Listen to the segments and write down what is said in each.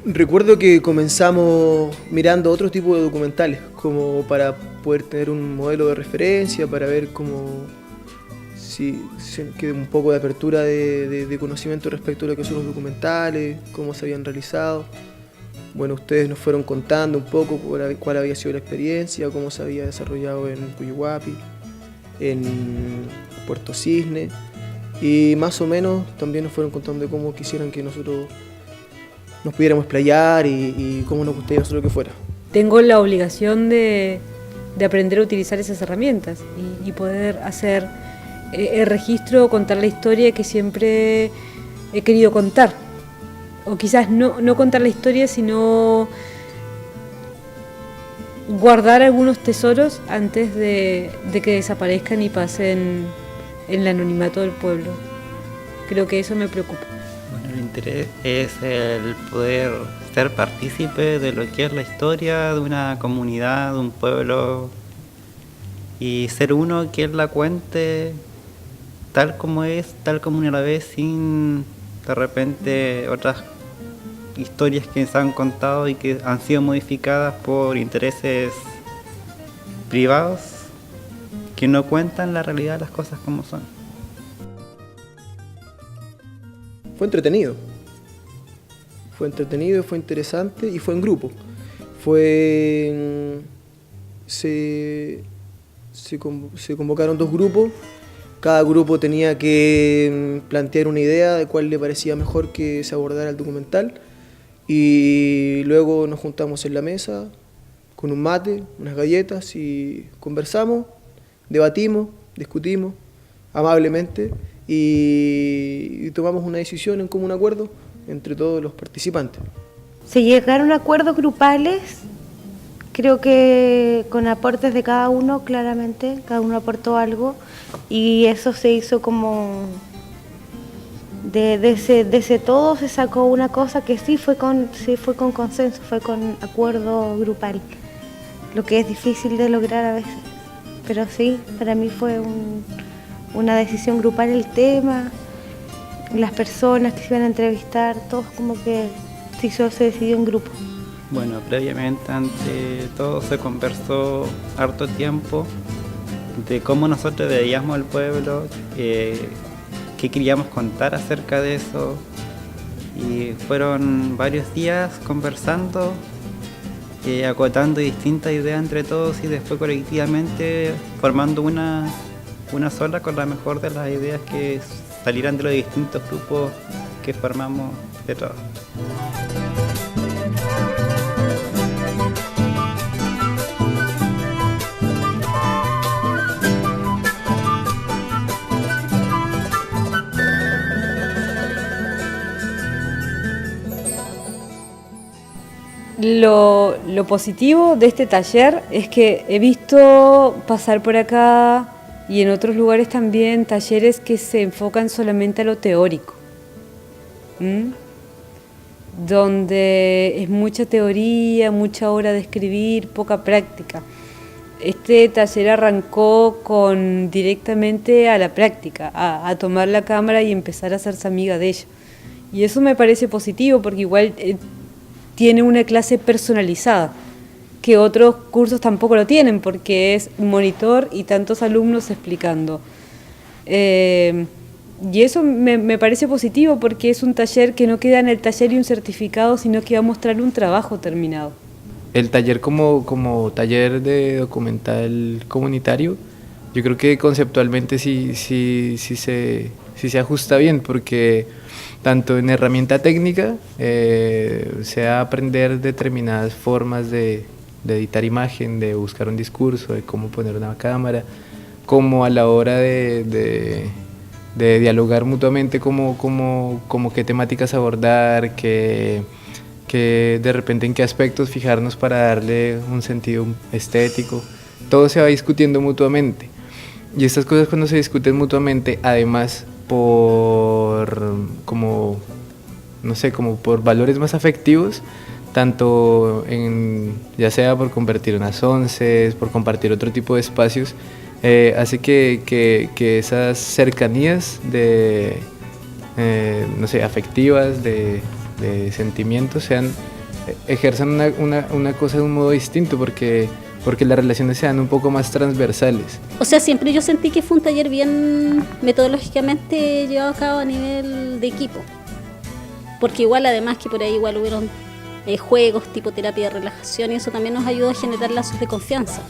Recuerdo que comenzamos mirando otro tipo de documentales, como para poder tener un modelo de referencia, para ver cómo si que un poco de apertura de conocimiento respecto a lo que son los documentales, cómo se habían realizado. Bueno, ustedes nos fueron contando un poco cuál había sido la experiencia, cómo se había desarrollado en Cuyuhuapi, en Puerto Cisne, y más o menos también nos fueron contando de cómo quisieran que nosotros nos pudiéramos explayar y cómo nos gustaría a nosotros que fuera. Tengo la obligación de aprender a utilizar esas herramientas y poder hacer el registro, contar la historia que siempre he querido contar. O quizás no contar la historia, sino guardar algunos tesoros antes de que desaparezcan y pasen en el anonimato del pueblo. Creo que eso me preocupa. Bueno, el interés es el poder ser partícipe de lo que es la historia de una comunidad, de un pueblo, y ser uno quien la cuente tal como es, tal como uno la ve, sin de repente otras historias que se han contado y que han sido modificadas por intereses privados que no cuentan la realidad de las cosas como son. Fue entretenido, fue interesante y fue en grupo. Se convocaron dos grupos, cada grupo tenía que plantear una idea de cuál le parecía mejor que se abordara el documental, y luego nos juntamos en la mesa con un mate, unas galletas, y conversamos, debatimos, discutimos amablemente y tomamos una decisión en común acuerdo entre todos los participantes. Se llegaron a acuerdos grupales, creo que con aportes de cada uno, claramente, cada uno aportó algo y eso se hizo como de ese todo se sacó una cosa que sí fue con consenso, fue con acuerdo grupal, lo que es difícil de lograr a veces, pero sí, para mí fue una decisión grupal el tema, las personas que se iban a entrevistar, todos como que se decidió en grupo. Bueno, previamente ante todo se conversó harto tiempo de cómo nosotros veíamos al pueblo, qué queríamos contar acerca de eso, y fueron varios días conversando, acotando distintas ideas entre todos y después colectivamente formando una sola con la mejor de las ideas que salieran de los distintos grupos que formamos de trabajo. Lo positivo de este taller es que he visto pasar por acá y en otros lugares también talleres que se enfocan solamente a lo teórico, donde es mucha teoría, mucha hora de escribir, poca práctica. Este taller arrancó con directamente a la práctica, a tomar la cámara y empezar a hacerse amiga de ella. Y eso me parece positivo porque igual tiene una clase personalizada, que otros cursos tampoco lo tienen, porque es un monitor y tantos alumnos explicando. Y eso me parece positivo porque es un taller que no queda en el taller y un certificado, sino que va a mostrar un trabajo terminado. El taller como taller de documental comunitario, yo creo que conceptualmente sí se ajusta bien, porque tanto en herramienta técnica, sea aprender determinadas formas de editar imagen, de buscar un discurso, de cómo poner una cámara, como a la hora de dialogar mutuamente, como qué temáticas abordar, que de repente en qué aspectos fijarnos para darle un sentido estético. Todo se va discutiendo mutuamente. Y estas cosas, cuando se discuten mutuamente, además como por valores más afectivos, tanto ya sea por convertir unas onces, por compartir otro tipo de espacios, hace que esas cercanías afectivas, de sentimientos sean ejerzan una cosa de un modo distinto, porque las relaciones se dan un poco más transversales. O sea, siempre yo sentí que fue un taller bien metodológicamente llevado a cabo a nivel de equipo. Porque igual, además que por ahí igual hubieron juegos tipo terapia de relajación y eso también nos ayudó a generar lazos de confianza.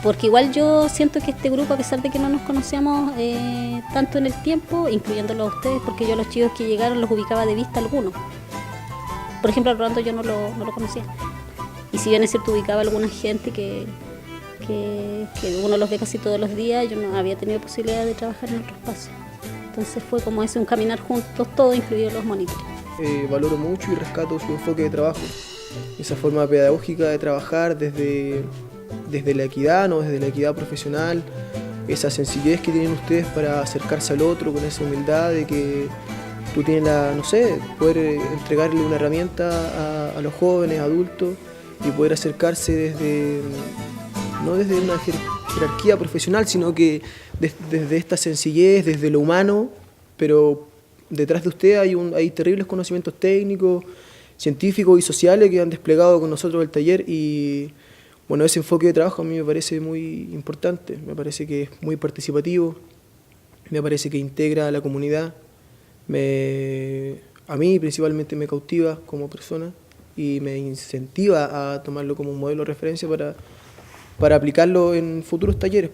Porque igual yo siento que este grupo, a pesar de que no nos conocíamos tanto en el tiempo, incluyéndolos a ustedes, porque yo a los chicos que llegaron los ubicaba de vista algunos. Por ejemplo, a Rolando yo no lo conocía. Y si bien es cierto, ubicaba a alguna gente que uno los ve casi todos los días, yo no había tenido posibilidad de trabajar en otro espacio. Entonces fue como ese, un caminar juntos, todos, incluidos los monitores. Valoro mucho y rescato su enfoque de trabajo, esa forma pedagógica de trabajar desde la equidad, ¿no? Desde la equidad profesional, esa sencillez que tienen ustedes para acercarse al otro con esa humildad de que tú tienes poder entregarle una herramienta a los jóvenes, adultos, y poder acercarse no desde una jerarquía profesional, sino que desde esta sencillez, desde lo humano, pero detrás de usted hay terribles conocimientos técnicos, científicos y sociales que han desplegado con nosotros el taller, y bueno, ese enfoque de trabajo a mí me parece muy importante, me parece que es muy participativo, me parece que integra a la comunidad, a mí principalmente me cautiva como persona y me incentiva a tomarlo como un modelo de referencia para aplicarlo en futuros talleres.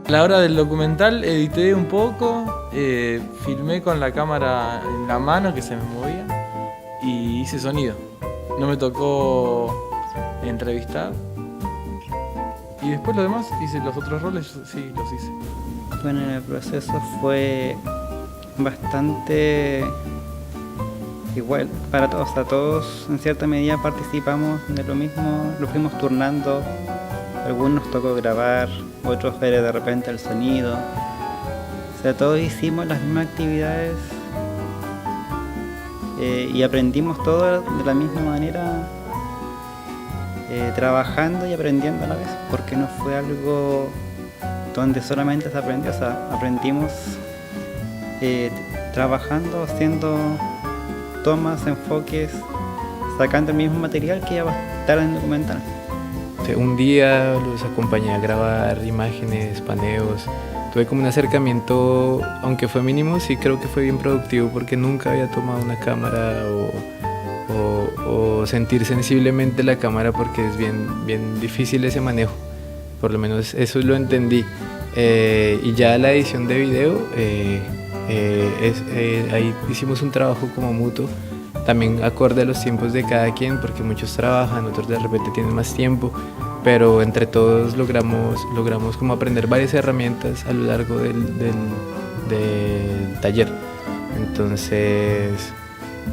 A la hora del documental edité un poco, filmé con la cámara en la mano que se me movía y hice sonido. No me tocó entrevistar. Y después lo demás, hice los otros roles, sí, los hice. Bueno, el proceso fue bastante igual para todos. A todos en cierta medida participamos de lo mismo, lo fuimos turnando. Algunos nos tocó grabar, otros ver de repente el sonido. O sea, todos hicimos las mismas actividades y aprendimos todo de la misma manera, trabajando y aprendiendo a la vez, porque no fue algo donde solamente se aprendió, o sea, aprendimos trabajando, haciendo tomas, enfoques, sacando el mismo material que iba a estar en el documental. Un día los acompañé a grabar imágenes, paneos. Tuve como un acercamiento, aunque fue mínimo, sí creo que fue bien productivo porque nunca había tomado una cámara o sentir sensiblemente la cámara porque es bien difícil ese manejo. Por lo menos eso lo entendí. Y ya la edición de video, ahí hicimos un trabajo como mutuo, también acorde a los tiempos de cada quien, porque muchos trabajan, otros de repente tienen más tiempo, pero entre todos logramos como aprender varias herramientas a lo largo del taller. Entonces,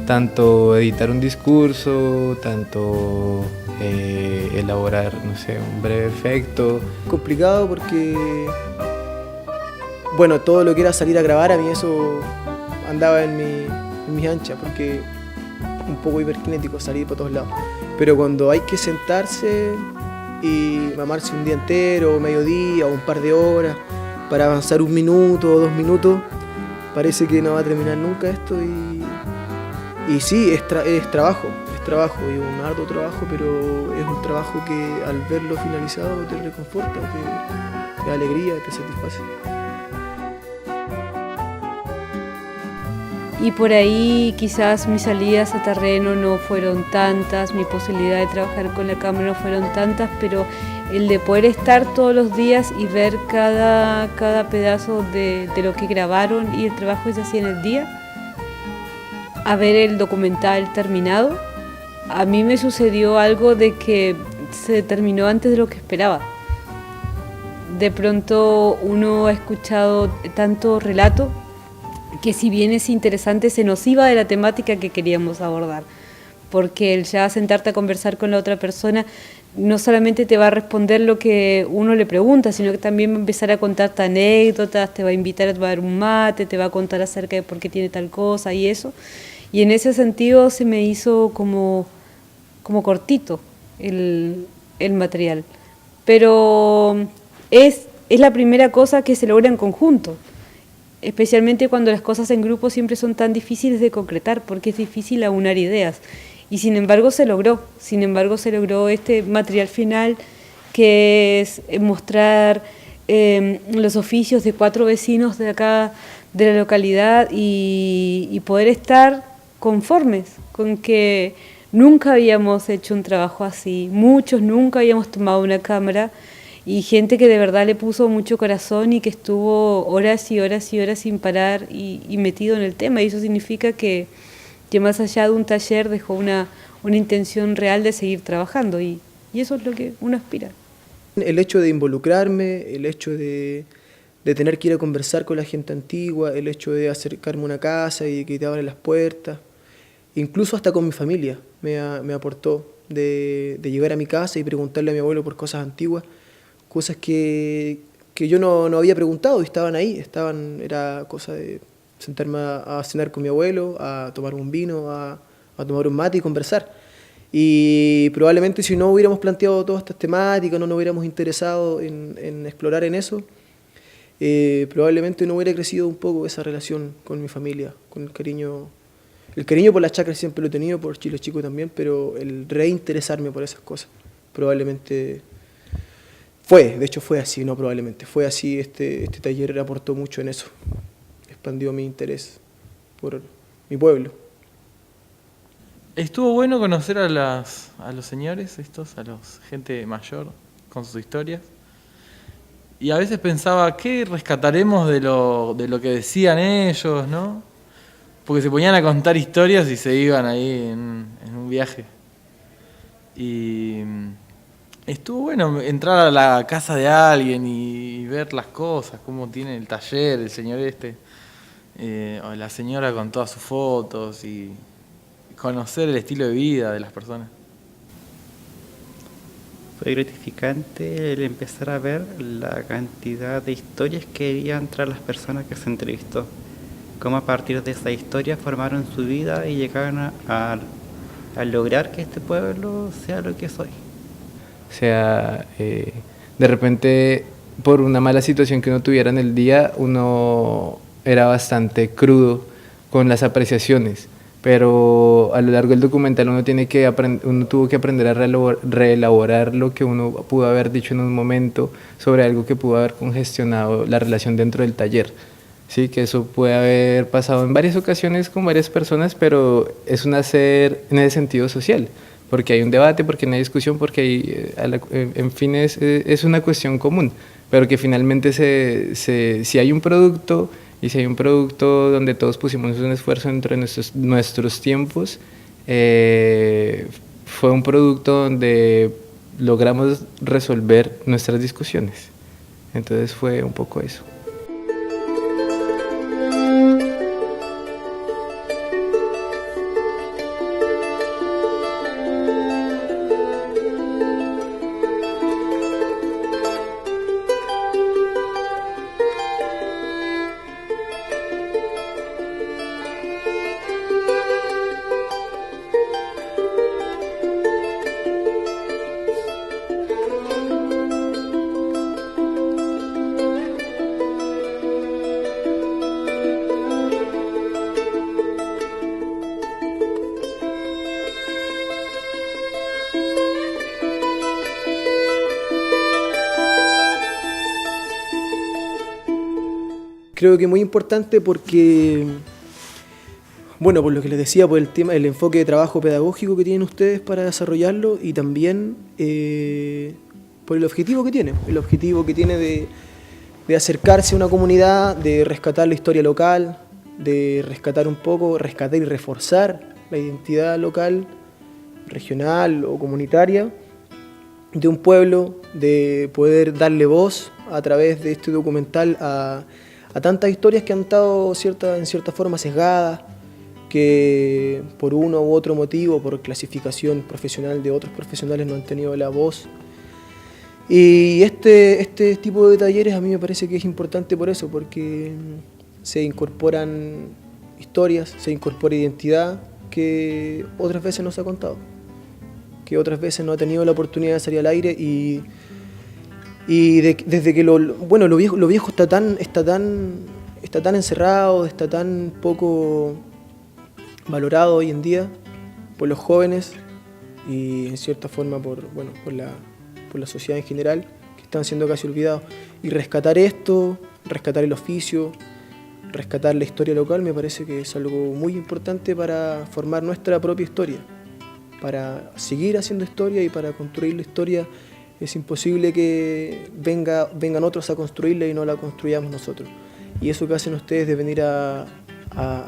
tanto editar un discurso, tanto elaborar, un breve efecto. Complicado porque, bueno, todo lo que era salir a grabar, a mí eso andaba en mis anchas, porque un poco hiperkinético, salir por todos lados. Pero cuando hay que sentarse y mamarse un día entero, mediodía o un par de horas para avanzar 1 minuto o 2 minutos, parece que no va a terminar nunca esto y sí, es trabajo y un arduo trabajo, pero es un trabajo que al verlo finalizado te reconforta, te da alegría, te satisface. Y por ahí quizás mis salidas a terreno no fueron tantas, mi posibilidad de trabajar con la cámara no fueron tantas, pero el de poder estar todos los días y ver cada pedazo de lo que grabaron y el trabajo que se hacía en el día, a ver el documental terminado, a mí me sucedió algo de que se terminó antes de lo que esperaba. De pronto uno ha escuchado tanto relato que si bien es interesante se nos iba de la temática que queríamos abordar, porque el ya sentarte a conversar con la otra persona no solamente te va a responder lo que uno le pregunta, sino que también va a empezar a contarte anécdotas, te va a invitar a tomar un mate, te va a contar acerca de por qué tiene tal cosa y eso. Y en ese sentido se me hizo como cortito el material. Pero es la primera cosa que se logra en conjunto, especialmente cuando las cosas en grupo siempre son tan difíciles de concretar, porque es difícil aunar ideas. Y sin embargo se logró este material final, que es mostrar los oficios de 4 vecinos de acá, de la localidad, y poder estar conformes con que nunca habíamos hecho un trabajo así, muchos nunca habíamos tomado una cámara, y gente que de verdad le puso mucho corazón y que estuvo horas y horas y horas sin parar y metido en el tema, y eso significa que más allá de un taller dejó una intención real de seguir trabajando, y eso es lo que uno aspira. El hecho de involucrarme, el hecho de tener que ir a conversar con la gente antigua, el hecho de acercarme a una casa y que te abran las puertas, incluso hasta con mi familia me aportó, de llegar a mi casa y preguntarle a mi abuelo por cosas antiguas, cosas que yo no había preguntado y estaban ahí, era cosa de sentarme a cenar con mi abuelo, a tomar un vino, a tomar un mate y conversar. Y probablemente si no hubiéramos planteado todas estas temáticas, no nos hubiéramos interesado en explorar en eso, probablemente no hubiera crecido un poco esa relación con mi familia, con el cariño por las chacras siempre lo he tenido, por Chilo Chico también, pero el reinteresarme por esas cosas, probablemente de hecho fue así, no probablemente, fue así. Este taller aportó mucho en eso, expandió mi interés por mi pueblo. Estuvo bueno conocer a los señores estos, a los gente mayor, con sus historias. Y a veces pensaba, ¿qué rescataremos de lo que decían ellos, no? Porque se ponían a contar historias y se iban ahí en un viaje. Y estuvo bueno entrar a la casa de alguien y ver las cosas, cómo tiene el taller, el señor o la señora con todas sus fotos, y conocer el estilo de vida de las personas. Fue gratificante el empezar a ver la cantidad de historias que había entre las personas que se entrevistó. Cómo a partir de esa historia formaron su vida y llegaron a lograr que este pueblo sea lo que es hoy. O sea, de repente, por una mala situación que uno tuviera en el día, uno era bastante crudo con las apreciaciones, pero a lo largo del documental uno tuvo que aprender a reelaborar lo que uno pudo haber dicho en un momento sobre algo que pudo haber congestionado la relación dentro del taller. Sí, que eso puede haber pasado en varias ocasiones con varias personas, pero es un hacer en ese sentido social, porque hay un debate, porque hay una discusión, porque en fin es una cuestión común, pero que finalmente si hay un producto, y si hay un producto donde todos pusimos un esfuerzo dentro de nuestros tiempos, fue un producto donde logramos resolver nuestras discusiones. Entonces fue un poco eso. Creo que muy importante porque, bueno, por lo que les decía, por el enfoque de trabajo pedagógico que tienen ustedes para desarrollarlo, y también por el objetivo que tiene de acercarse a una comunidad, de rescatar la historia local, de rescatar y reforzar la identidad local, regional o comunitaria de un pueblo, de poder darle voz a través de este documental a tantas historias que han estado en cierta forma sesgadas, que por uno u otro motivo, por clasificación profesional de otros profesionales, no han tenido la voz. Y este tipo de talleres a mí me parece que es importante por eso, porque se incorporan historias, se incorpora identidad que otras veces no se ha contado, que otras veces no ha tenido la oportunidad de salir al aire desde que lo viejo está tan encerrado, está tan poco valorado hoy en día por los jóvenes y en cierta forma por la sociedad en general, que están siendo casi olvidados. Y rescatar esto, rescatar el oficio, rescatar la historia local, me parece que es algo muy importante para formar nuestra propia historia, para seguir haciendo historia y para construir la historia. Es imposible que vengan otros a construirla y no la construyamos nosotros. Y eso que hacen ustedes de venir a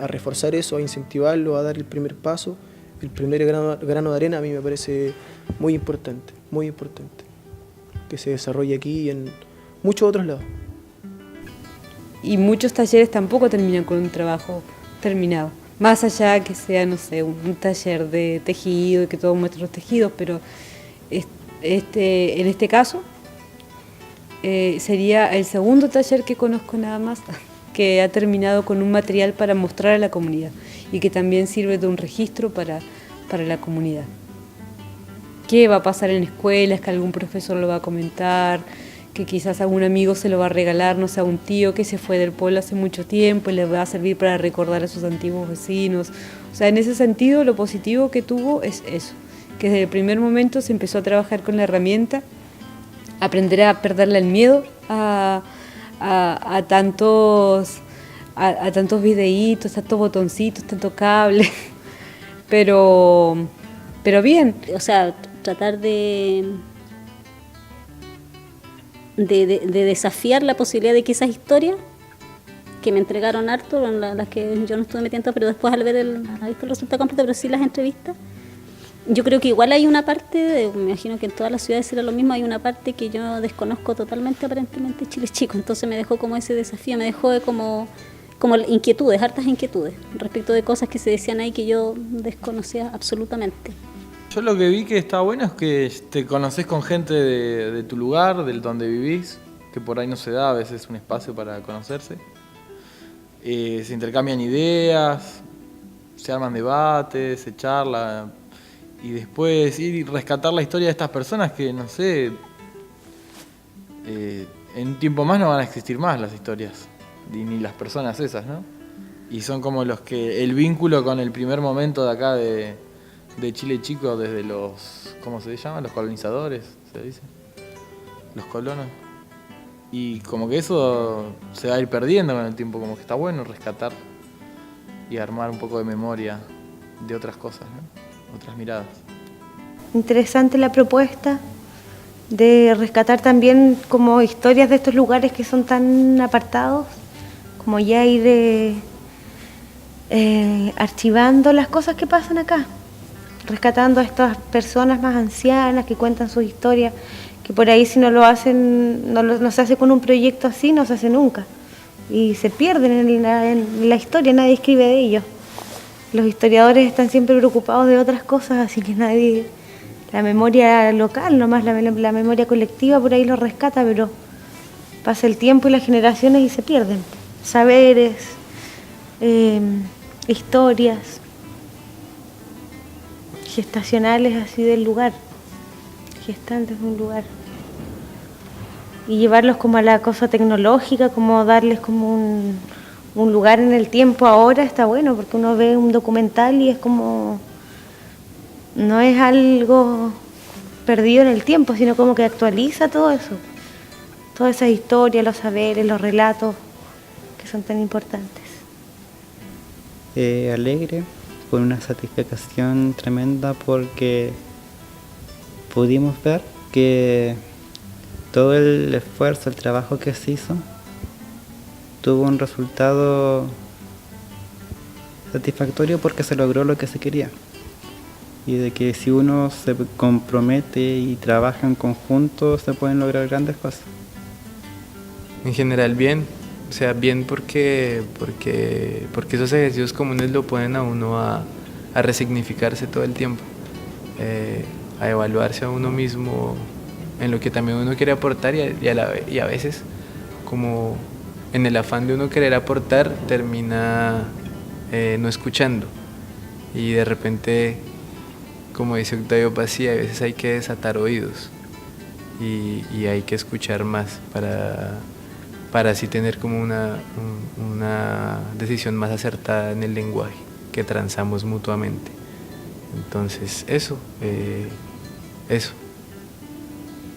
reforzar eso, a incentivarlo, a dar el primer paso, el primer grano de arena, a mí me parece muy importante, que se desarrolle aquí y en muchos otros lados. Y muchos talleres tampoco terminan con un trabajo terminado, más allá que sea, no sé, un taller de tejido y que todos muestren los tejidos, pero en este caso sería el segundo taller que conozco nada más que ha terminado con un material para mostrar a la comunidad y que también sirve de un registro para la comunidad. ¿Qué va a pasar en escuelas? Que algún profesor lo va a comentar, que quizás algún amigo se lo va a regalar, no sé, a un tío que se fue del pueblo hace mucho tiempo y le va a servir para recordar a sus antiguos vecinos. O sea, en ese sentido lo positivo que tuvo es eso, que desde el primer momento se empezó a trabajar con la herramienta, aprender a perderle el miedo a tantos videitos, tantos botoncitos, tantos cables, pero bien. O sea, tratar de desafiar la posibilidad de que esas historias que me entregaron harto, en las que yo no estuve metiendo, pero después al ver el resultado completo, pero sí las entrevistas, yo creo que igual hay una parte, me imagino que en todas las ciudades será lo mismo, hay una parte que yo desconozco totalmente, aparentemente Chile Chico, entonces me dejó como ese desafío, me dejó como inquietudes, hartas inquietudes respecto de cosas que se decían ahí que yo desconocía absolutamente. Yo lo que vi que está bueno es que te conoces con gente de tu lugar, del donde vivís, que por ahí no se da a veces un espacio para conocerse. Se intercambian ideas, se arman debates, se charla, y después ir y rescatar la historia de estas personas que, no sé, en un tiempo más no van a existir más las historias, ni las personas esas, ¿no? Y son como los que, el vínculo con el primer momento de acá de Chile Chico, desde los, ¿cómo se llama? Los colonizadores, se dice, los colonos. Y como que eso se va a ir perdiendo con el tiempo, como que está bueno rescatar y armar un poco de memoria de otras cosas, ¿no? Otras miradas. Interesante la propuesta de rescatar también como historias de estos lugares que son tan apartados, como ya ir archivando las cosas que pasan acá, rescatando a estas personas más ancianas que cuentan sus historias, que por ahí si no lo hacen, no se hace con un proyecto así, no se hace nunca, y se pierden en la historia, nadie escribe de ellos. Los historiadores están siempre preocupados de otras cosas, así que nadie, la memoria local, nomás la memoria colectiva por ahí lo rescata, pero pasa el tiempo y las generaciones y se pierden. Saberes, historias gestacionales así del lugar, gestantes de un lugar. Y llevarlos como a la cosa tecnológica, como darles como un lugar en el tiempo ahora, está bueno, porque uno ve un documental y es como, no es algo perdido en el tiempo, sino como que actualiza todo eso, todas esas historias, los saberes, los relatos que son tan importantes. Alegre, con una satisfacción tremenda porque pudimos ver que todo el esfuerzo, el trabajo que se hizo tuvo un resultado satisfactorio porque se logró lo que se quería. Y de que si uno se compromete y trabaja en conjunto se pueden lograr grandes cosas. En general bien, O sea, bien porque esos ejercicios comunes lo ponen a uno a resignificarse todo el tiempo, a evaluarse a uno mismo en lo que también uno quiere aportar y a veces, como en el afán de uno querer aportar, termina no escuchando. Y de repente, como dice Octavio Paz, a veces hay que desatar oídos y hay que escuchar más para así tener como una decisión más acertada en el lenguaje que transamos mutuamente. Entonces, eso.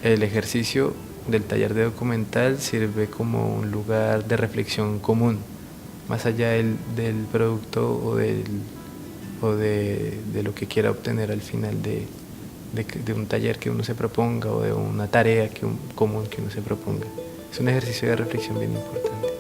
El ejercicio del taller de documental sirve como un lugar de reflexión común, más allá del producto o de lo que quiera obtener al final de un taller que uno se proponga o de una tarea común que uno se proponga. Es un ejercicio de reflexión bien importante.